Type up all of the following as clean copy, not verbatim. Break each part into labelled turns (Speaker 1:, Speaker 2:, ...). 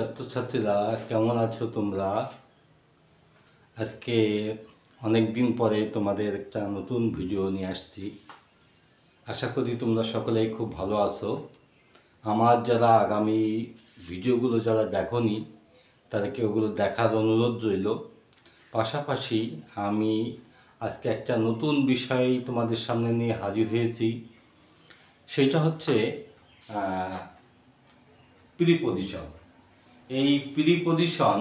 Speaker 1: ছাত্রছাত্রীরা কেমন আছো তোমরা? আজকে অনেক দিন পরে তোমাদের একটা নতুন ভিডিও নিয়ে আসছি। আশা করি তোমরা সকলেই খুব ভালো আছো। আমার যারা আগামী ভিডিওগুলো যারা দেখোনি তাদেরকে ওগুলো দেখার অনুরোধ রইল। পাশাপাশি আমি আজকে একটা নতুন বিষয় তোমাদের সামনে নিয়ে হাজির হয়েছি। সেটা হচ্ছে প্রিপোজিশন। এই প্রিপোজিশন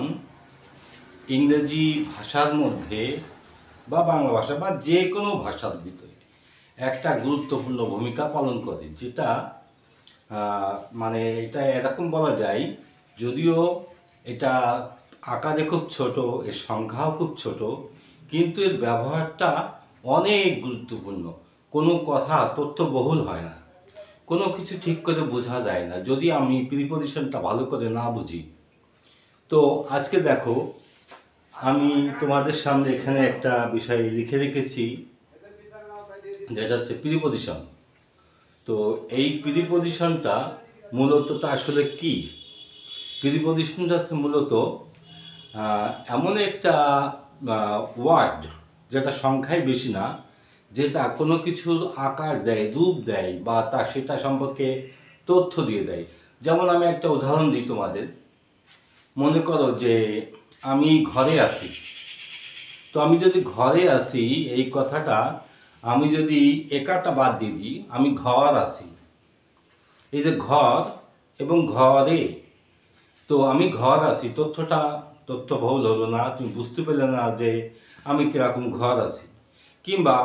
Speaker 1: ইংরেজি ভাষার মধ্যে বা বাংলা ভাষা বা যে কোনো ভাষার ভিতরে একটা গুরুত্বপূর্ণ ভূমিকা পালন করে, যেটা মানে এটা এরকম বলা যায়, যদিও এটা আকারে খুব ছোট, এর সংখ্যাও খুব ছোট, কিন্তু এর ব্যবহারটা অনেক গুরুত্বপূর্ণ। কোনো কথা তথ্যবহুল হয় না, কোনো কিছু ঠিক করে বোঝা যায় না যদি আমি প্রিপোজিশনটা ভালো করে না বুঝি। তো আজকে দেখো, আমি তোমাদের সামনে এখানে একটা বিষয় লিখে রেখেছি, যেটা হচ্ছে প্রিপোজিশন। তো এই প্রিপোজিশনটা মূলতটা আসলে কি? প্রিপোজিশনটা হচ্ছে মূলত এমন একটা ওয়ার্ড যেটা সংখ্যায় বেশি না, যেটা কোনো কিছুর আকার দেয়, রূপ দেয়, বা সেটা সম্পর্কে তথ্য দিয়ে দেয়। যেমন আমি একটা উদাহরণ দিই তোমাদের। মনে করো যে আমি ঘরে আছি। তো আমি যদি ঘরে আছি এই কথাটা আমি যদি একাটা বাদ দিয়ে দিই, আমি ঘর আছি। এই যে ঘর এবং ঘরে, তো আমি ঘর আছি, তথ্যবহুল হলো না, তুমি বুঝতে পারলে না যে আমি কিরকম ঘর আছি। কিংবা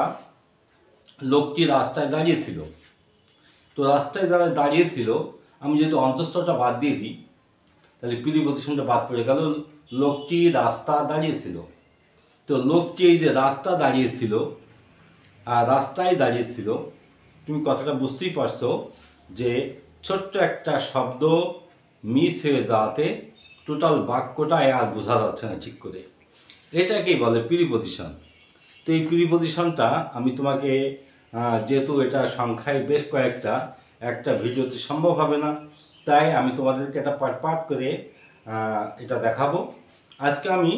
Speaker 1: লোকটি রাস্তায় দাঁড়িয়েছিল, তো রাস্তায় যারা দাঁড়িয়েছিল আমি যদি অন্তঃস্থটা বাদ দিয়ে দিই, তাহলে প্রিপোজিশনটা বাদ পড়ে গেল। লোকটি রাস্তা দাঁড়িয়েছিল, তো লোকটি এই যে রাস্তা দাঁড়িয়েছিল আর রাস্তায় দাঁড়িয়েছিল, তুমি কথাটা বুঝতেই পারছো যে ছোট্ট একটা শব্দ মিস হয়ে যাওয়াতে টোটাল বাক্যটাই আর বোঝা যাচ্ছে না ঠিক করে। এটাকেই বলে প্রিপোজিশন। তো এই প্রিপোজিশনটা আমি তোমাকে, যেহেতু এটা সংখ্যায় বেশ কয়েকটা, একটা ভিডিওতে সম্ভব হবে না, তাই আমি তোমাদেরকে একটা পার্ট পার্ট করে এটা দেখাবো। আজকে আমি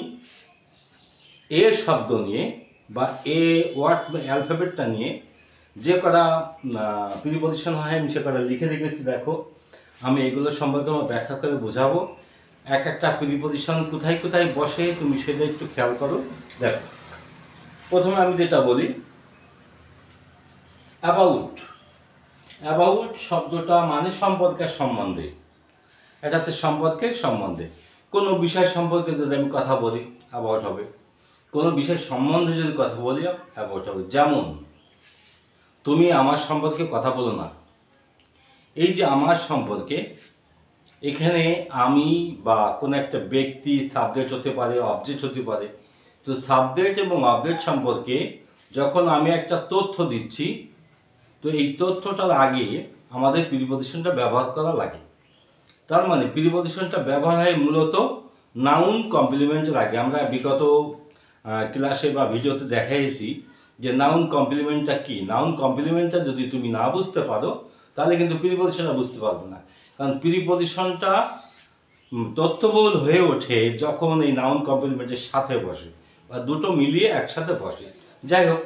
Speaker 1: এ শব্দ নিয়ে বা এ ওয়ার্ড অ্যালফাবেটটা নিয়ে যে কটা প্রিপোজিশন হয় আমি সে কটা লিখে রেখেছি। দেখো, আমি এগুলো সম্পর্কে আমার ব্যাখ্যা করে বোঝাবো। এক একটা প্রিপোজিশন কোথায় কোথায় বসে তুমি সেটা একটু খেয়াল করো। দেখো, প্রথমে আমি যেটা বলি, অ্যাবাউট। অ্যাবাউট শব্দটা মানে সম্পর্কের সম্বন্ধে। এটা হচ্ছে সম্পর্কের সম্বন্ধে। কোনো বিষয় সম্পর্কে যদি আমি কথা বলি, অ্যাবাউট হবে। কোনো বিষয় সম্বন্ধে যদি কথা বলি, অ্যাবাউট হবে। যেমন তুমি আমার সম্পর্কে কথা বলো না। এই যে আমার সম্পর্কে, এখানে আমি বা কোনো একটা ব্যক্তি, সাবজেক্ট হতে পারে, অবজেক্ট হতে পারে। তো সাবজেক্ট এবং অবজেক্ট সম্পর্কে যখন আমি একটা তথ্য দিচ্ছি, তো এই তথ্যটার আগে আমাদের প্রিপোজিশনটা ব্যবহার করা লাগে। তার মানে প্রিপোজিশনটা ব্যবহার হয় মূলত নাউন কমপ্লিমেন্টের আগে। আমরা বিগত ক্লাসে বা ভিডিওতে দেখাইছি যে নাউন কমপ্লিমেন্টটা কি। নাউন কমপ্লিমেন্টটা যদি তুমি না বুঝতে পারো তাহলে কিন্তু প্রিপোজিশনটা বুঝতে পারবে না। কারণ প্রিপোজিশনটা তথ্যবহুল হয়ে ওঠে যখন এই নাউন কমপ্লিমেন্টের সাথে বসে বা দুটো মিলিয়ে একসাথে বসে। যাই হোক,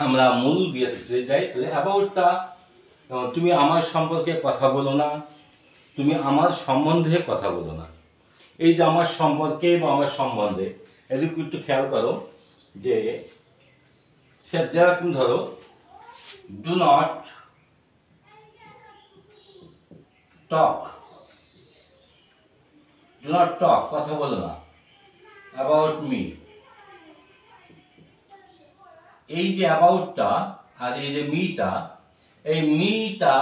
Speaker 1: আমরা মূল বিয়েতে যাই। তাহলে অ্যাবাউটটা, তুমি আমার সম্পর্কে কথা বলো না, তুমি আমার সম্বন্ধে কথা বলো না। এই যে আমার সম্পর্কে বা আমার সম্বন্ধে, এদিকে একটু খেয়াল করো যে যেরকম ধরো, do not talk, do not টক, কথা বলো না, অ্যাবাউট মি। এই যে অ্যাবাউটটা আর এই যে মিটা, এই মিটা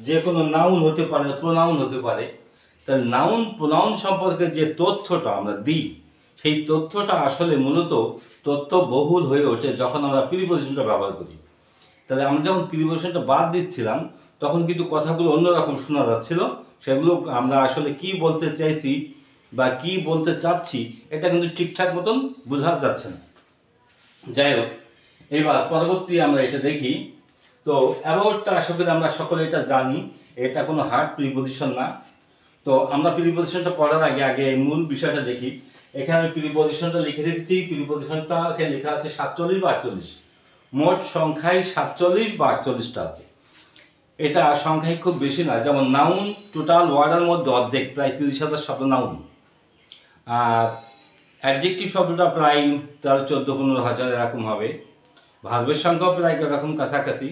Speaker 1: যে কোনো নাউন হতে পারে, প্রোনাউন হতে পারে। তাহলে নাউন প্রোনাউন সম্পর্কে যে তথ্যটা আমরা দিই, সেই তথ্যটা আসলে মূলত তথ্যবহুল হয়ে ওঠে যখন আমরা প্রিপোজিশনটা ব্যবহার করি। তাহলে আমরা যখন প্রিপোজিশনটা বাদ দিচ্ছিলাম তখন কিন্তু কথাগুলো অন্যরকম শোনা যাচ্ছিল। সেগুলো আমরা আসলে কি বলতে চাইছি বা কি বলতে চাচ্ছি এটা কিন্তু ঠিকঠাক মতন বোঝা যাচ্ছে না। যাই হোক, এবার পরবর্তী আমরা এটা দেখি। তো অ্যাবাউটটা আশা করি আমরা সকলে এটা জানি, এটা কোনো হার্ড প্রিপোজিশন না। তো আমরা প্রিপজিশনটা পড়ার আগে আগে মূল বিষয়টা দেখি। এখানে আমি প্রিপজিশনটা লিখে রেখেছি। প্রিপজিশনটা এখানে লেখা আছে 47 বা 48, মোট সংখ্যায় 47 বা 48টা আছে। এটা সংখ্যায় খুব বেশি না। যেমন নাউন টোটাল ওয়ার্ডের মধ্যে অর্ধেক, প্রায় 30,000 শব্দ নাউন। আর অ্যাডজেক্টিভ শব্দটা প্রায় 13-14-15,000 এরকম হবে। ভার্বের সংখ্যাও প্রায় এরকম কাছাকাছি।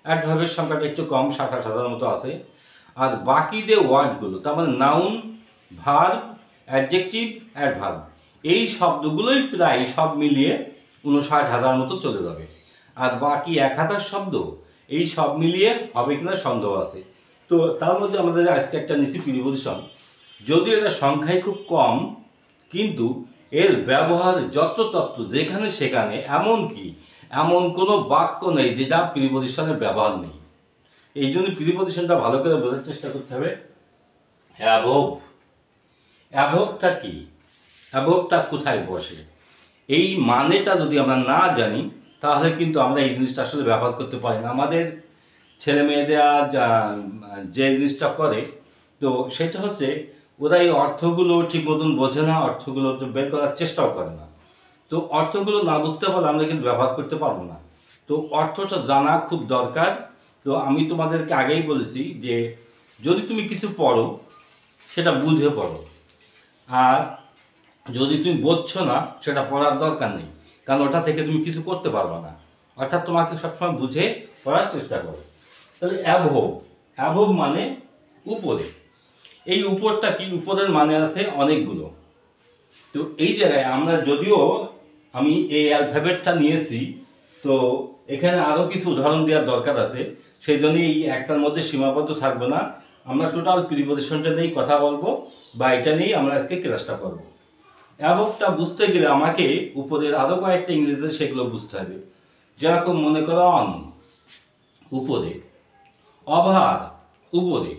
Speaker 1: অ্যাডভার্বের সংখ্যাটা একটু কম, 7-8,000 মতো আছে। আর বাকি যে ওয়ার্ডগুলো, তার মানে নাউন, ভার্ব, অ্যাডজেক্টিভ, অ্যাডভার্ব, এই শব্দগুলোই প্রায় সব মিলিয়ে 59,000 মতো চলে যাবে। আর বাকি 1,000 শব্দ এই সব মিলিয়ে হবে কিনা সন্দেহ আছে। তো তার মধ্যে আমাদের আজকে একটা নিচি প্রিপজিশন, যদিও এটা সংখ্যায় খুব কম, কিন্তু এর ব্যবহার যত্রতত্র যেখানে সেখানে, এমনকি এমন কোনো বাক্য নেই যেটা প্রিপজিশনের ব্যবহার নেই। এই জন্য প্রিপজিশনটা ভালো করে বোঝার চেষ্টা করতে হবে। অ্যাবভ, অ্যাবভটা কি? অ্যাবভটা কোথায় বসে? এই মানেটা যদি আমরা না জানি তাহলে কিন্তু আমরা এই জিনিসটা আসলে ব্যবহার করতে পারি না। আমাদের ছেলে মেয়েদের যে জিনিসটা করে, তো সেটা হচ্ছে ওরা এই অর্থগুলো ঠিক মতন বোঝে না, অর্থগুলো বের করার চেষ্টাও করে না। তো অর্থগুলো না বুঝতে পারলে আমরা কিন্তু ব্যবহার করতে পারবো না। তো অর্থটা জানা খুব দরকার। তো আমি তোমাদেরকে আগেই বলেছি যে যদি তুমি কিছু পড়ো সেটা বুঝে পড়ো, আর যদি তুমি বুঝছো না সেটা পড়ার দরকার নেই, কারণ ওটা থেকে তুমি কিছু করতে পারবে না। অর্থাৎ তোমাকে সবসময় বুঝে পড়ার চেষ্টা করো। তাহলে অ্যাবভ, অ্যাবভ মানে উপরে। এই উপরটা কি? উপরের মানে আছে অনেকগুলো। তো এই জায়গায় আমরা যদিও আমি এই অ্যালফাবেটটা নিয়েছি, তো এখানে আরও কিছু উদাহরণ দেওয়ার দরকার আছে। সেই জন্যই এই একটার মধ্যে সীমাবদ্ধ থাকবে না, আমরা টোটাল প্রিপজিশনটা নিয়েই কথা বলবো, বা এটা নিয়েই আমরা আজকে ক্লাসটা করবো। অ্যাবভটা বুঝতে গেলে আমাকে উপরের আরও কয়েকটা ইংরেজিতে সেগুলো বুঝতে হবে। যেরকম মনে করো অন, উপরে; অভার, উপরে;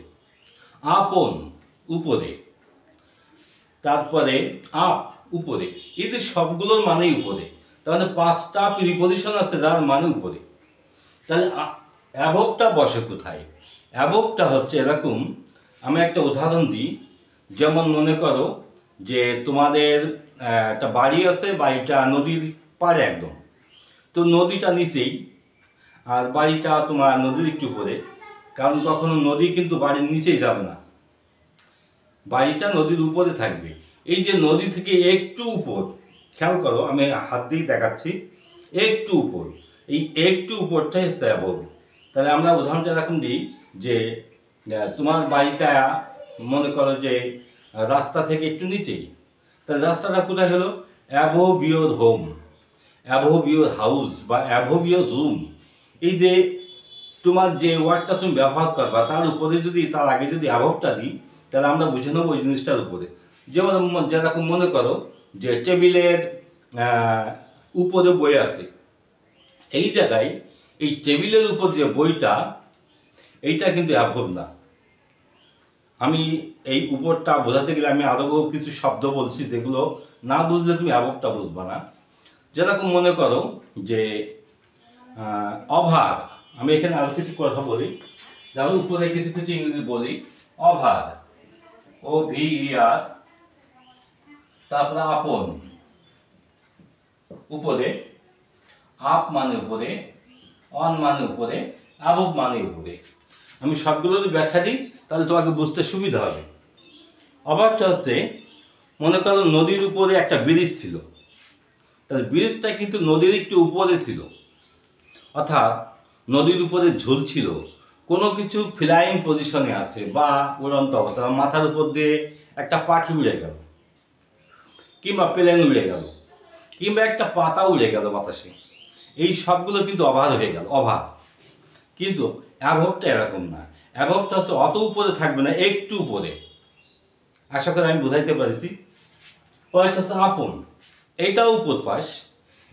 Speaker 1: আপন, উপরে; তারপরে আপ, উপরে। এই যে সবগুলোর মানেই উপরে, তাহলে 5টা প্রিপজিশন আছে যার মানে উপরে। তাহলে অ্যাবভটা বসে কোথায়? অ্যাবভটা হচ্ছে এরকম, আমি একটা উদাহরণ দিই। যেমন মনে করো যে তোমাদের একটা বাড়ি আছে, বাড়িটা নদীর পাড়ে একদম। তো নদীটা নিচেই, আর বাড়িটা তোমার নদীর একটু উপরে। কারণ কখনো নদী কিন্তু বাড়ির নিচেই যাবে না, বাড়িটা নদীর উপরে থাকবে। এই যে নদী থেকে একটু উপর, খেয়াল করো, আমি হাত দিয়ে দেখাচ্ছি, একটু উপর, এই একটু উপরটাই হচ্ছে অ্যাবভ। তাহলে আমরা উদাহরণটা এরকম দিই যে তোমার বাড়িটা মনে করো যে রাস্তা থেকে একটু নিচেই, তাহলে রাস্তাটা কোথায় হলো? Above your home, above your house, বা অ্যাবভ ইয়োর রুম। এই যে তোমার যে ওয়ার্ডটা তুমি ব্যবহার করবা তার উপরে যদি, তার আগে যদি অ্যাবভটা দিই, তাহলে আমরা বুঝে নেবো ওই জিনিসটার উপরে। যেমন যেরকম মনে করো যে টেবিলের উপরে বই আছে, এই জায়গায় এই টেবিলের উপর যে বইটা, এইটা কিন্তু অ্যাবভ না। আমি এই উপরটা বোঝাতে গেলে আমি আরও কিছু শব্দ বলছি যেগুলো না বুঝলে তুমি অ্যাবভটা বুঝবা না। যেরকম মনে করো যে অভার, আমি এখানে আরো কিছু কথা বলি, যেমন উপরে কিছু কিছু ইংরেজি বলি। অভার, OVER, তারপরে আপন, উপরে; আপ মানে উপরে; অন মানে উপরে; অ্যাবভ মানে উপরে। আমি সবগুলোর ব্যাখ্যা দিই, তাহলে তোমাকে বুঝতে সুবিধা হবে। অভারটা হচ্ছে, মনে করো নদীর উপরে একটা ব্রিজ ছিল, তাহলে ব্রিজটা কিন্তু নদীর একটু উপরে ছিল, অর্থাৎ নদীর উপরে ঝুলছিল, কোনো কিছু ফ্লাইং পজিশনে আছে বা উড়ন্ত অবস্থা, মাথার উপর দিয়ে একটা পাখি উড়ে গেল, কিংবা প্লেন উড়ে গেল, কিংবা একটা পাতা উড়ে গেল বাতাসে, এই সবগুলো কিন্তু অভার হয়ে গেল, অভার। কিন্তু অ্যাবভটা এরকম না। অ্যাবভটা হচ্ছে অত উপরে থাকবে না, একটু উপরে। আশা করি আমি বুঝাইতে পারছি। পরেরটা হচ্ছে আপন, এইটাও উপর পাশ।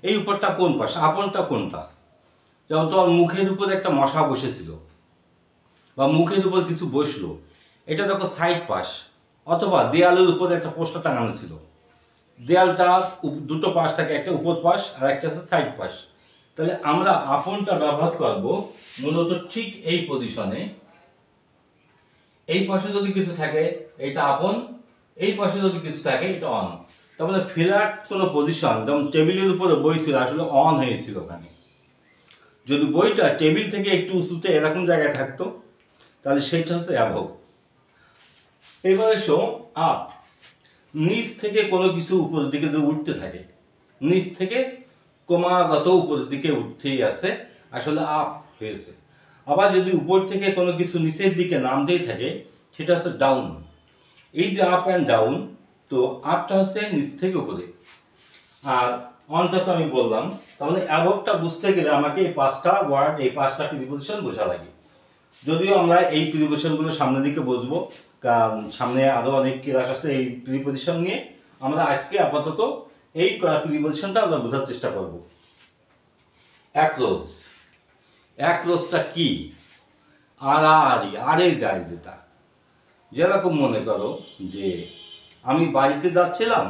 Speaker 1: এই উপরটা কোন পাশ? আপনটা কোনটা? যেমন তোমার মুখের উপরে একটা মশা বসেছিল, বা মুখের উপর কিছু বসলো, এটা দেখো সাইড পাশ। অথবা দেয়ালের উপরে একটা পোস্টার টাঙানো ছিল, দেয়ালটা দুটো পাশ থাকে, একটা উপর পাশ আর একটা আছে সাইড পাশ। তাহলে আমরা আপনটা ব্যবহার করব মূলত ঠিক এই পজিশনে, এই পাশে যদি কিছু থাকে এটা আপন, এই পাশে যদি কিছু থাকে এটা অন। তার মানে ফ্ল্যাট কোনো পজিশন, যেমন টেবিলের উপরে বই ছিল আসলে অন হয়েছিল ওখানে। যদি বইটা টেবিল থেকে একটু উঁচুতে এরকম জায়গায় থাকতো তাহলে সেটা হচ্ছে অ্যাভব। এবার এসো আপ। নিচ থেকে কোনো কিছু উপরের দিকে যদি উঠতে থাকে, নিচ থেকে ক্রমাগত উপরের দিকে উঠতেই আছে, আসলে আপ হয়েছে। আবার যদি উপর থেকে কোনো কিছু নিচের দিকে নামতেই থাকে সেটা হচ্ছে ডাউন। এই যে আপ অ্যান্ড ডাউন, তো আপটা হচ্ছে নিচ থেকে উপরে, আর অনটা তো আমি বললাম। তাহলে অ্যাভবটা বুঝতে গেলে আমাকে এই 5টা ওয়ার্ড, এই 5টা প্রিপোজিশন বোঝা লাগে। যদিও আমরা এই প্রিপোজিশনগুলো সামনের দিকে বুঝবো, কারণ সামনে আরও অনেক ক্লাস আছে এই প্রিপোজিশন নিয়ে। আমরা আজকে আপাতত এই প্রিপোজিশনটা আমরা বোঝার চেষ্টা করব। অ্যাক্রোচ। অ্যাক্রোচটা কি? আড়াআড়ি, আড়ে যায় যেটা। যেরকম মনে করো যে আমি বাড়িতে যাচ্ছিলাম,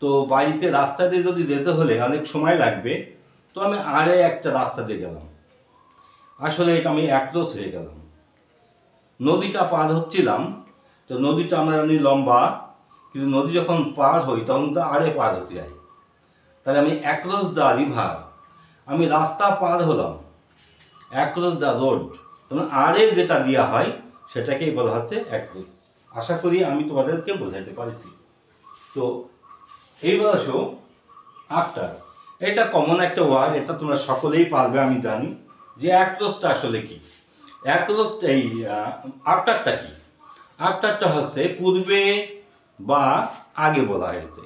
Speaker 1: তো বাড়িতে রাস্তা দিয়ে যদি যেতে হলে অনেক সময় লাগবে, তো আমি আড়ে একটা রাস্তা দিয়ে গেলাম, আসলে এটা আমি অ্যাক্রোচ হয়ে গেলাম। নদীটা পার হচ্ছিলাম, তো নদীটা আমরা জানি লম্বা, কিন্তু নদী যখন পার হই তখন তো আড়ে পার হতে যাই, তাহলে আমি অ্যাক্রস দ্য রিভার, আমি রাস্তা পার হলাম, অ্যাক্রস দ্য রোড। তখন আড়ে যেটা দেওয়া হয় সেটাকেই বলা হচ্ছে অ্যাক্রস। আশা করি আমি তোমাদেরকে বোঝাতে পারছি। তো এইবার আসো আফটার। এটা কমন একটা ওয়ার্ড, এটা তোমরা সকলেই পারবে আমি জানি, যে অ্যাক্রসটা আসলে কি। অ্যাক্রস এই আফটারটা কি? আফটারটা হচ্ছে পূর্বে বা আগে বলা হয়েছে।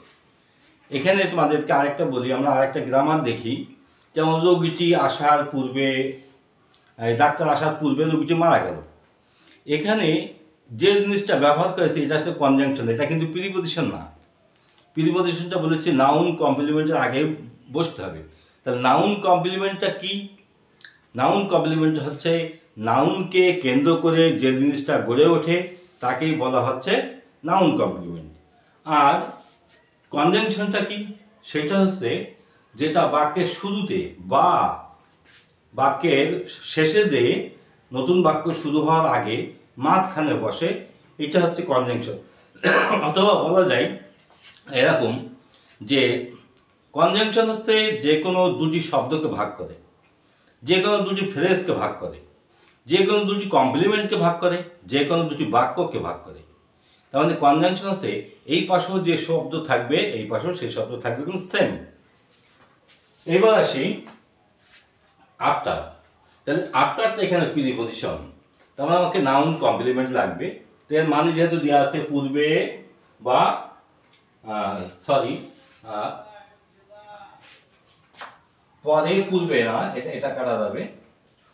Speaker 1: এখানে তোমাদেরকে আরেকটা বলি, আমরা আরেকটা গ্রামার দেখি, যেমন রোগীটি আসার পূর্বে, ডাক্তার আসার পূর্বে রোগীটি মারা গেল। এখানে যে জিনিসটা ব্যবহার করেছে এটা হচ্ছে কনজাংশন, এটা কিন্তু প্রিপোজিশন না। প্রিপোজিশনটা বলেছে নাউন কমপ্লিমেন্টের আগে বসতে হবে। তাহলে নাউন কমপ্লিমেন্টটা কি? নাউন কমপ্লিমেন্ট হচ্ছে নাউনকে কেন্দ্র করে যে জিনিসটা গড়ে ওঠে তাকেই বলা হচ্ছে নাউন কমপ্লিমেন্ট। আর কনজাংশনটা কি? সেটা হচ্ছে যেটা বাক্যের শুরুতে বা বাক্যের শেষে, যে নতুন বাক্য শুরু হওয়ার আগে মাঝখানে বসে, এটা হচ্ছে কনজাংশন। অথবা বলা যায় এরকম যে কনজাংশন হচ্ছে যে কোনো দুটি শব্দকে ভাগ করে, যে কোনো দুটি ফ্রেজকে ভাগ করে, যে কোনো দুটি কমপ্লিমেন্টকে ভাগ করে, যে কোনো দুটি বাক্যকে ভাগ করে। তার মানে কনজাংশন আছে এই পাশেও যে শব্দ থাকবে এই পাশেও সেই শব্দ থাকবে, কিন্তু সেম। এবার আসি আফটার। তাহলে আফটারটা এখানে প্রিপোজিশন, তার মানে আমাকে নাউন কমপ্লিমেন্ট লাগবে। তো এর মানে যেহেতু দেওয়া আছে পূর্বে বা পরে, পূর্বে না, এটা কাটা যাবে,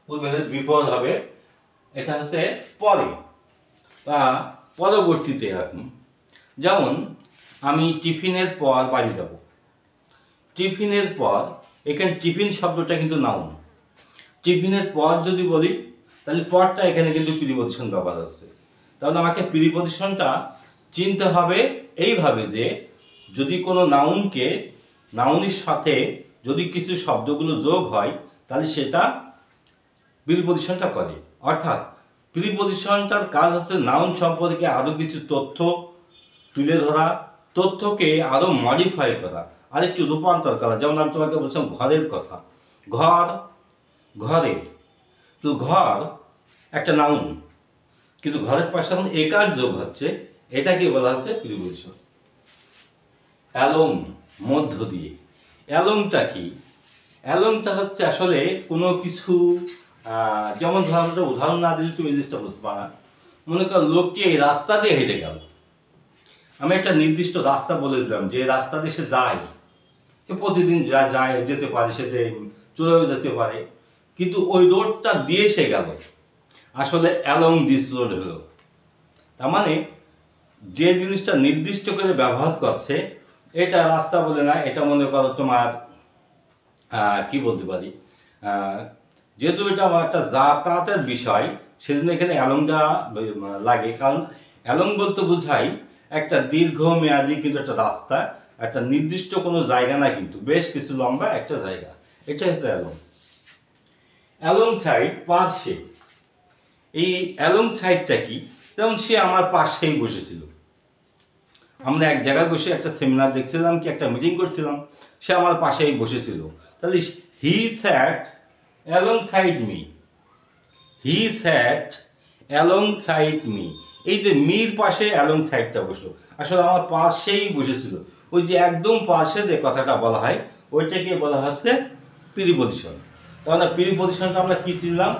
Speaker 1: পূর্বে বিফোর হবে, এটা হচ্ছে পরে বা পরবর্তীতে এরকম। যেমন আমি টিফিনের পর বাড়ি যাব, টিফিনের পর, এখানে টিফিন শব্দটা কিন্তু নাউন। টিফিনের পর যদি বলি তাহলে পরটা এখানে কিন্তু প্রিপোজিশন ব্যবহার হচ্ছে। তাহলে আমাকে প্রিপোজিশনটা চিনতে হবে এইভাবে যে যদি কোনো নাউনকে, নাউনের সাথে যদি কিছু শব্দগুলো যোগ হয় তাহলে সেটা প্রিপোজিশনটা করে। অর্থাৎ প্রিপোজিশনটার কাজ হচ্ছে নাউন সম্পর্কে আরও কিছু তথ্য তুলে ধরা, তথ্যকে আরও মডিফাই করা, আরেকটু রূপান্তর করা। যেমন আমি তোমাকে বলছিলাম ঘরের কথা, ঘর, ঘরে, তো ঘর একটা নাউন, কিন্তু ঘরের পাশে এখন একার যোগ হচ্ছে, এটাকে বলা হচ্ছে প্রিপোজিশন। অ্যালং, মধ্য দিয়ে। অ্যালংটা কি? অ্যালংটা হচ্ছে আসলে কোনো কিছু, যেমন ধরো একটা উদাহরণ না দিলে তুমি জিনিসটা বুঝতে পারো না। মনে করো লোকটি এই রাস্তা দিয়ে হেঁটে গেল, আমি একটা নির্দিষ্ট রাস্তা বলে দিলাম যে রাস্তা দিয়ে সে যায়, প্রতিদিন যায়, যেতে পারে, সে যে চলেও যেতে পারে, কিন্তু ওই রোডটা দিয়ে সে গেল, আসলে অ্যালং দিস রোড হলো। তার মানে যে জিনিসটা নির্দিষ্ট করে ব্যবহার করছে, এটা রাস্তা বলে না, এটা মনে করো তোমার কি বলতে পারি, যেহেতু এটা আমার একটা যাতায়াতের বিষয় সেজন্য এখানে অ্যালংটা লাগে। কারণ অ্যালং বলতে বোঝায় একটা দীর্ঘমেয়াদী কিন্তু একটা রাস্তা, একটা নির্দিষ্ট কোনো জায়গা না, কিন্তু বেশ কিছু লম্বা একটা জায়গা, এটা হচ্ছে অ্যালং। অ্যালং সাইড, পার্শ্বে। এই অ্যালং সাইডটা কি? তেমন সে আমার পাশেই বসেছিল। আমরা এক জায়গায় বসে একটা সেমিনার দেখছিলাম কি একটা মিটিং করছিলাম, সে আমার পাশেই বসেছিল। তাহলে হি স্যাট অ্যালংসাইড মি, হি স্যাট অ্যালংসাইড মি, এই যে মির পাশে অ্যালংসাইডটা বসলো, আসলে আমার পাশেই বসেছিল। ওই যে একদম পাশে যে কথাটা বলা হয় ওইটাকে বলা হচ্ছে প্রিপজিশন। তাহলে প্রিপজিশনটা আমরা কি চিনলাম?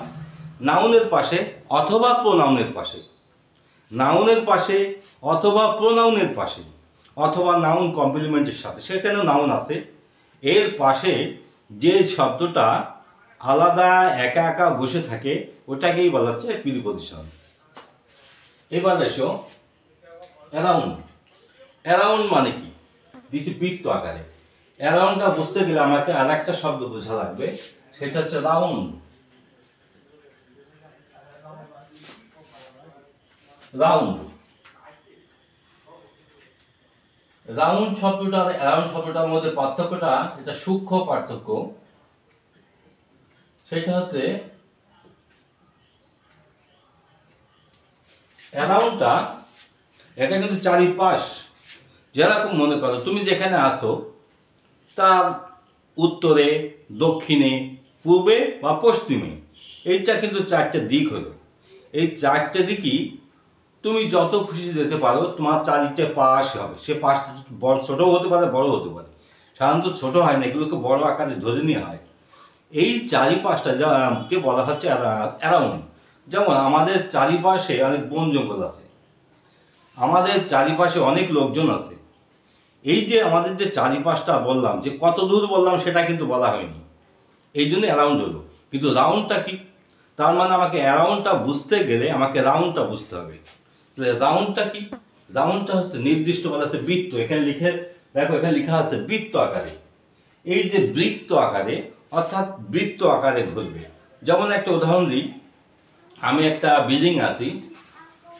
Speaker 1: নাউনের পাশে অথবা প্রোনাউনের পাশে, নাউনের পাশে অথবা প্রোনাউনের পাশে, অথবা নাউন কমপ্লিমেন্টের সাথে, সেখানেও নাউন আছে, এর পাশে যে শব্দটা আলাদা একা একা বসে থাকে ওটাকেই বলা হচ্ছে প্রিপজিশন। এবার এসো অ্যারাউন্ড। অ্যারাউন্ড মানে কি? দিচ্ছি বৃত্ত আকারে। অ্যারাউন্ডটা বুঝতে গেলে আমাকে আর একটা শব্দ বোঝা লাগবে, সেটা হচ্ছে রাউন্ড। রাউন্ড, রাউন্ড শব্দটা আর অ্যারাউন্ড শব্দটার মধ্যে পার্থক্যটা, এটা সূক্ষ্ম পার্থক্য। সেটা হচ্ছে অ্যারাউন্ডটা এটা কিন্তু চারিপাশ, যেরকম মনে করো তুমি যেখানে আসো তার উত্তরে, দক্ষিণে, পূর্বে বা পশ্চিমে, এইটা কিন্তু চারটে দিক হলো। এই চারটে দিকই তুমি যত খুশি যেতে পারো, তোমার চারিটে পাশ হবে। সে পাশ বড় ছোটও হতে পারে, বড় হতে পারে, সাধারণত ছোট হয় না, এগুলোকে বড় আকারে ধরে নেওয়া হয়। এই চারিপাশটা যাকে বলা হচ্ছে অ্যারাউন্ড। যেমন আমাদের চারিপাশে অনেক বন জঙ্গল আছে, আমাদের চারিপাশে অনেক লোকজন আছে। এই যে আমাদের যে চারিপাশটা বললাম, যে কত দূর বললাম সেটা কিন্তু বলা হয়নি, এই জন্য অ্যারাউন্ড হলো। কিন্তু রাউন্ডটা কি? তার মানে আমাকে অ্যারাউন্ডটা বুঝতে গেলে আমাকে রাউন্ডটা বুঝতে হবে। রাউন্ডটা কি? রাউন্ডটা হচ্ছে নির্দিষ্ট বলা আছে বৃত্ত। এখানে লিখে দেখো, এখানে লেখা আছে বৃত্ত আকারে। এই যে বৃত্ত আকারে, অর্থাৎ বৃত্ত আকারে ঘুরবে। যেমন একটা উদাহরণ দিই, আমি একটা বিল্ডিং আছি,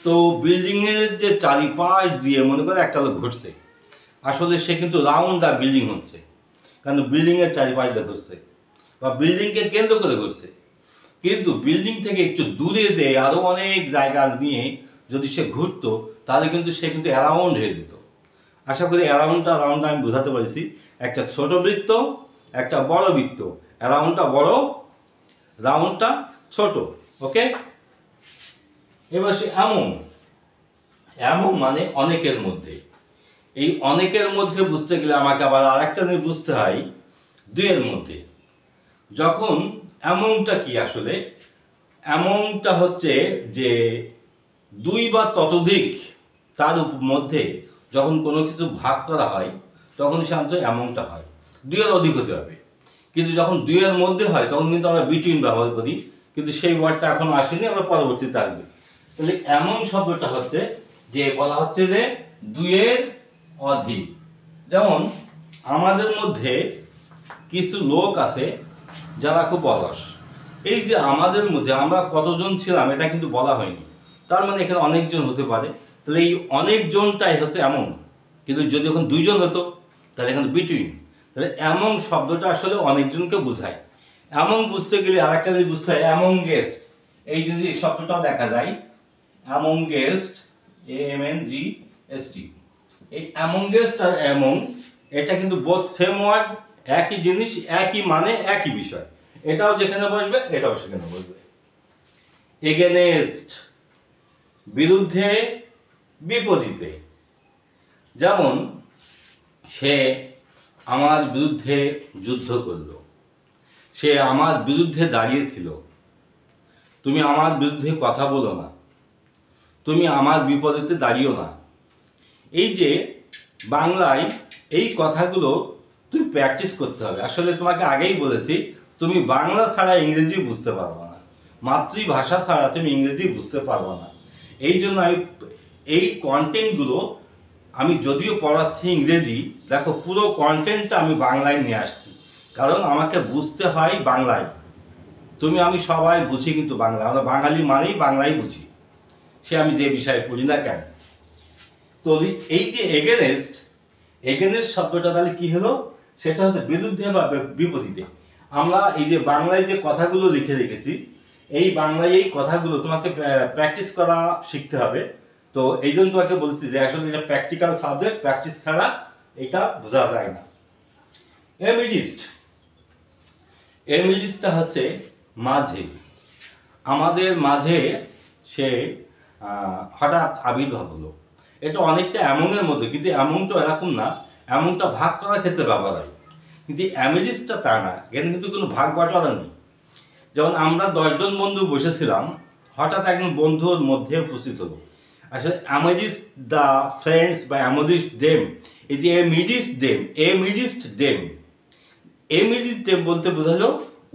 Speaker 1: তো বিল্ডিংয়ের যে চারিপাশ দিয়ে মনে করে একটা লোক ঘুরছে, আসলে সে কিন্তু রাউন্ড দা বিল্ডিং হচ্ছে, কারণ বিল্ডিংয়ের চারিপাশ দিয়ে ঘুরছে বা বিল্ডিংকে কেন্দ্র করে ঘুরছে। কিন্তু বিল্ডিং থেকে একটু দূরে যে আরো অনেক জায়গা নিয়ে যদি সে ঘুরতো, তাহলে কিন্তু সে কিন্তু অ্যারাউন্ড হয়ে যেত। আশা করি অ্যারাউন্ডটা আমি বোঝাতে পারছি। একটা ছোট বৃত্ত, একটা বড় বৃত্ত, অ্যারাউন্ডটা বড়, রাউন্ডটা ছোট। ওকে, এবার সে এমন, এমন মানে অনেকের মধ্যে। এই অনেকের মধ্যে বুঝতে গেলে আমাকে আবার আরেকটা জিনিস বুঝতে হয়, দুইয়ের মধ্যে। যখন অ্যামাউন্টটা কি? আসলে অ্যামাউন্টটা হচ্ছে যে দুই বা ততোধিক তার মধ্যে যখন কোনো কিছু ভাগ করা হয় তখন সাধারণত অ্যামাউন্টটা হয়। দুইয়ের অধিক হতে হবে, কিন্তু যখন দুইয়ের মধ্যে হয় তখন কিন্তু আমরা বিটুইন ব্যবহার করি, কিন্তু সেই ওয়ার্ডটা এখন আসেনি, আমরা পরবর্তীতে আসবে। তাহলে অ্যামাউন্ট শব্দটা হচ্ছে যে বলা হচ্ছে যে দুইয়ের অধিক। যেমন আমাদের মধ্যে কিছু লোক আছে যারা খুব অলস। এই যে আমাদের মধ্যে আমরা কতজন ছিলাম এটা কিন্তু বলা হয়নি, তার মানে এখানে অনেকজন হতে পারে। তাহলে এই অনেকজনটাই হচ্ছে এমন, কিন্তু যদি এখন দুইজন হতো তাহলে এখানে বিটুইন। তাহলে এমন শব্দটা আসলে অনেকজনকে বোঝায়। এমন বুঝতে গেলে আরেকটা যদি বুঝতে হয় অ্যামংগেস্ট, এই যদি শব্দটাও দেখা যায় অ্যামংগেস্ট, AMNGST, এই অ্যামংগেস্ট আর অ্যামং এটা কিন্তু বোথ সেম ওয়ার্ড, একই জিনিস, একই মানে, একই বিষয়। এটাও যেখানে বসবে এটাও সেখানে বসবে। এগেনেস্ট, বিরুদ্ধে, বিপরীতে। যেমন সে আমার বিরুদ্ধে যুদ্ধ করলো, সে আমার বিরুদ্ধে দাঁড়িয়েছিল, তুমি আমার বিরুদ্ধে কথা বলো না, তুমি আমার বিপরীতে দাঁড়িও না। এই যে বাংলায় এই কথাগুলো তুমি প্র্যাকটিস করতে হবে। আসলে তোমাকে আগেই বলেছি, তুমি বাংলা ছাড়া ইংরেজি বুঝতে পারবে না, মাতৃভাষা ছাড়া তুমি ইংরেজি বুঝতে পারবে না। এই জন্য আমি এই কন্টেন্টগুলো, আমি যদিও পড়াচ্ছি ইংরেজি, দেখো পুরো কন্টেন্টটা আমি বাংলায় নিয়ে আসছি, কারণ আমাকে বুঝতে হয় বাংলায়। আমি সবাই বুঝি কিন্তু বাংলা, আমরা বাঙালি মানেই বাংলাই বুঝি, সে আমি যে বিষয়ে পড়ি না কেন। তো এই যে এগেনেস্ট, এগেনেস্ট শব্দটা তাহলে কি হলো? সেটা হচ্ছে বিরুদ্ধে বা বিপরীতে। আমরা এই যে বাংলায় যে কথাগুলো লিখে রেখেছি, এই বাংলায় এই কথাগুলো তোমাকে প্র্যাকটিস করা শিখতে হবে। তো এই জন্য তোমাকে বলছি যে আসলে এটা প্র্যাকটিক্যাল সাবজেক্ট, প্র্যাকটিস ছাড়া এটা বোঝা যায় না। এমিডিস্ট, এমিডিস্টটা হচ্ছে মাঝে, আমাদের মাঝে সে হঠাৎ আবির্ভাব হলো। এটা অনেকটা অ্যামংয়ের মধ্যে, কিন্তু অ্যামংটা এরকম না, অ্যামংটা ভাগ করার ক্ষেত্রে ব্যবহার হয়, কিন্তু অ্যামিডিস্টটা তা না, এখানে কিন্তু কোনো ভাগ বাটোয়ারা নেই। যেমন আমরা 10 জন বন্ধু বসেছিলাম, হঠাৎ একজন বন্ধুর মধ্যে উপস্থিত হলো। আসলে অ্যামিডিস্ট দ্য ফ্রেন্ডস বা অ্যামিডিস্ট দেম, এই যে এমিডিস্ট দেম, এমিডিস্ট দেম, এমিডিস্ট দেম বলতে বোঝালো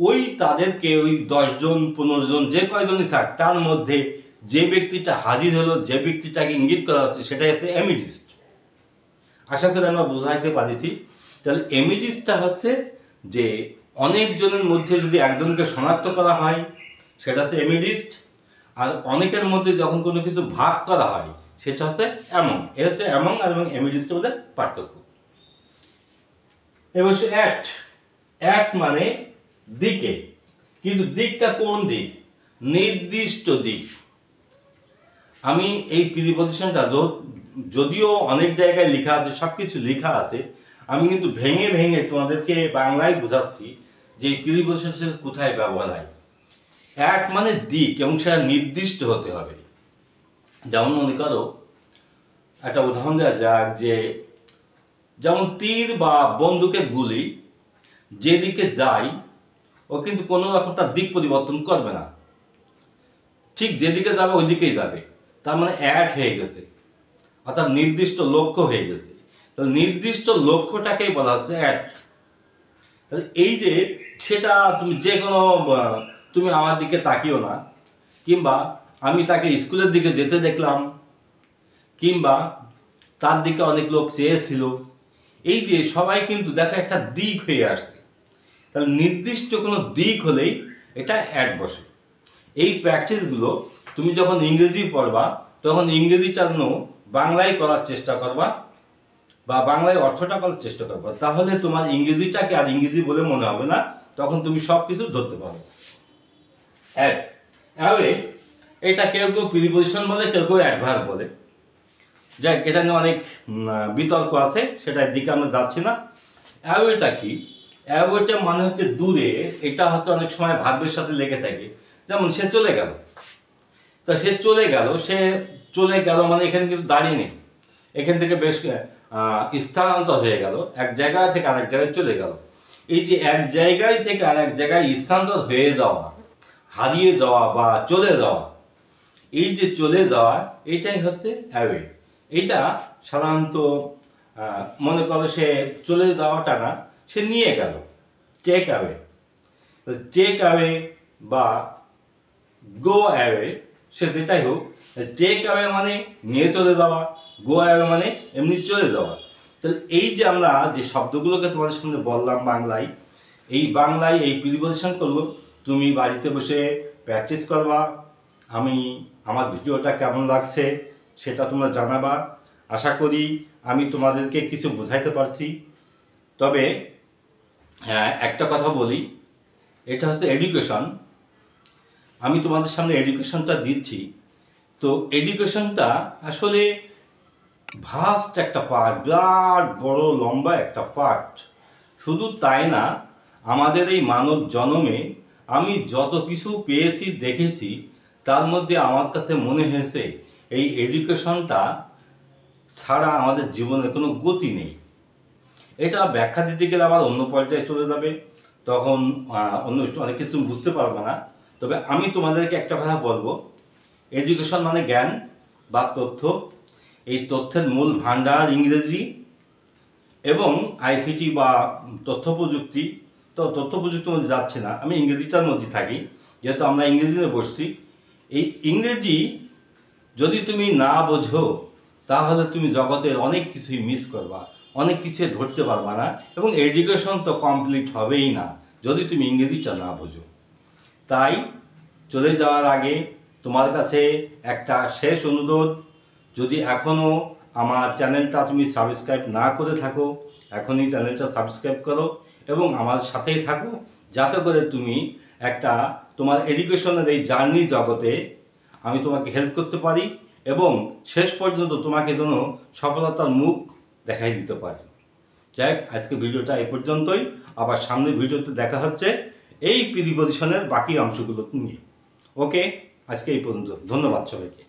Speaker 1: ওই তাদেরকে ওই 10 জন 15 জন যে কয়জনই থাক তার মধ্যে যে ব্যক্তিটা হাজির হলো, যে ব্যক্তিটাকে ইঙ্গিত করা হচ্ছে সেটাই হচ্ছে এমিডিস্ট। আশা করি আমরা বোঝাইতে পারিছি। তাহলে এমিডিস্টটা হচ্ছে যে অনেকজনের মধ্যে যদি একজনকে শনাক্ত করা হয় সেটা হচ্ছে এমিডিস্ট, আর অনেকের মধ্যে যখন কোনো কিছু ভাগ করা হয় সেটা হচ্ছে অ্যামং। এ হচ্ছে অ্যামং আর এবং এমিডিস্টের মধ্যে পার্থক্য। এবার হচ্ছে অ্যাট, অ্যাট মানে দিকে, কিন্তু দিকটা কোন দিক? নির্দিষ্ট দিক। আমি এই প্রিপজিশনটা যদিও অনেক জায়গায় লেখা আছে, সবকিছু লেখা আছে, আমি কিন্তু ভেঙে ভেঙে তোমাদেরকে বাংলায় বোঝাচ্ছি যে এই প্রিপজিশন কোথায় ব্যবহার হয়। এক মানে দিক, এবং সেটা নির্দিষ্ট হতে হবে। যেমন মনে করো একটা উদাহরণ দেওয়া যাক, যে যেমন তীর বা বন্দুকের গুলি যেদিকে যায় ও কিন্তু কোনো রকম তার দিক পরিবর্তন করবে না, ঠিক যেদিকে যাবে ওই দিকেই যাবে। তার মানে অ্যাড হয়ে গেছে, অর্থাৎ নির্দিষ্ট লক্ষ্য হয়ে গেছে। তাহলে নির্দিষ্ট লক্ষ্যটাকেই বলা হচ্ছে অ্যাড। তাহলে এই যে সেটা তুমি যে কোনো, তুমি আমার দিকে তাকিও না, কিংবা আমি তাকে স্কুলের দিকে যেতে দেখলাম, কিংবা তার দিকে অনেক লোক চেয়েছিল, এই যে সবাই কিন্তু দেখো একটা দিক হয়ে আসছে। তাহলে নির্দিষ্ট কোনো দিক হলেই এটা অ্যাড বসে। এই প্র্যাকটিসগুলো তুমি যখন ইংরেজি পড়বা তখন ইংরেজিটা যেন বাংলায় করার চেষ্টা করবা বা বাংলায় অর্থটা করার চেষ্টা করবা, তাহলে তোমার ইংরেজিটাকে আর ইংরেজি বলে মনে হবে না, তখন তুমি সব কিছু ধরতে পারবে। অ্যাওয়ে, এটা কেউ কেউ প্রিপজিশন বলে, কেউ কেউ অ্যাডভার্ব বলে। যাক, এটা নিয়ে অনেক বিতর্ক আছে, সেটার দিকে আমরা যাচ্ছি না। অ্যাওয়েটা কি? অ্যাওয়েটা মানে হচ্ছে দূরে। এটা হচ্ছে অনেক সময় ভার্বের সাথে লেগে থাকে। যেমন সে চলে গেল, তা সে চলে গেল, সে চলে গেল মানে এখানে কিন্তু দাঁড়িয়ে নেই, এখান থেকে বেশ স্থানান্তর হয়ে গেল, এক জায়গা থেকে আরেক জায়গায় চলে গেল। এই যে এক জায়গায় থেকে আরেক জায়গায় স্থানান্তর হয়ে যাওয়া, হারিয়ে যাওয়া বা চলে যাওয়া, এই যে চলে যাওয়া এইটাই হচ্ছে অ্যাওয়ে। এইটা সাধারণত মনে করো সে চলে যাওয়াটা না, সে নিয়ে গেল, টেক অ্যাওয়ে। টেক অ্যাওয়ে বা গো অ্যাওয়ে, সে যেটাই হোক, টেক অ্যাওয়ে মানে নিয়ে চলে যাওয়া, গো অ্যাওয়ে মানে এমনি চলে যাওয়া। তাহলে এই যে আমরা যে শব্দগুলোকে তোমাদের সামনে বললাম বাংলায়, এই বাংলায় এই প্রিপজিশনগুলো তুমি বাড়িতে বসে প্র্যাকটিস করবা। আমার ভিডিওটা কেমন লাগছে সেটা তোমরা জানাবা। আশা করি আমি তোমাদেরকে কিছু বোঝাইতে পারছি। তবে হ্যাঁ, একটা কথা বলি, এটা হচ্ছে এডুকেশন। আমি তোমাদের সামনে এডুকেশনটা দিচ্ছি, তো এডুকেশনটা আসলে ভাস্ট একটা পার্ট, বিরাট বড় লম্বা একটা পার্ট। শুধু তাই না, আমাদের এই মানব জন্মে আমি যত কিছু পেয়েছি দেখেছি, তার মধ্যে আমার কাছে মনে হয়েছে এই এডুকেশনটা ছাড়া আমাদের জীবনের কোনো গতি নেই। এটা ব্যাখ্যা দিতে গেলে আবার অন্য পর্যায়ে চলে যাবে, তখন অন্য অনেক কিছু বুঝতে পারবে না। তবে আমি তোমাদেরকে একটা কথা বলবো, এডুকেশন মানে জ্ঞান বা তথ্য। এই তথ্যের মূল ভাণ্ডার ইংরেজি এবং আইসিটি বা তথ্য প্রযুক্তি। তো তথ্য প্রযুক্তির মধ্যে যাচ্ছে না, আমি ইংরেজিটার মধ্যে থাকি, যেহেতু আমরা ইংরেজিতে বসছি। এই ইংরেজি যদি তুমি না বোঝো তাহলে তুমি জগতের অনেক কিছুই মিস করবা, অনেক কিছুই ধরতে পারবা না, এবং এডুকেশন তো কমপ্লিট হবেই না যদি তুমি ইংরেজিটা না বোঝো। তাই চলে যাওয়ার আগে তোমার কাছে একটা শেষ অনুরোধ, যদি এখনও আমার চ্যানেলটা তুমি সাবস্ক্রাইব না করে থাকো, এখনই চ্যানেলটা সাবস্ক্রাইব করো এবং আমার সাথেই থাকো, যাতে করে তুমি একটা তোমার এডুকেশনের এই জার্নি জগতে আমি তোমাকে হেল্প করতে পারি এবং শেষ পর্যন্ত তোমাকে যেন সফলতার মুখ দেখাই দিতে পারি। যাই হোক, আজকে ভিডিওটা এই পর্যন্তই। আবার সামনের ভিডিওতে দেখা হচ্ছে এই প্রিপজিশনের বাকি অংশগুলো নিয়ে। ওকে, আজকে এই পর্যন্ত। ধন্যবাদ সবাইকে।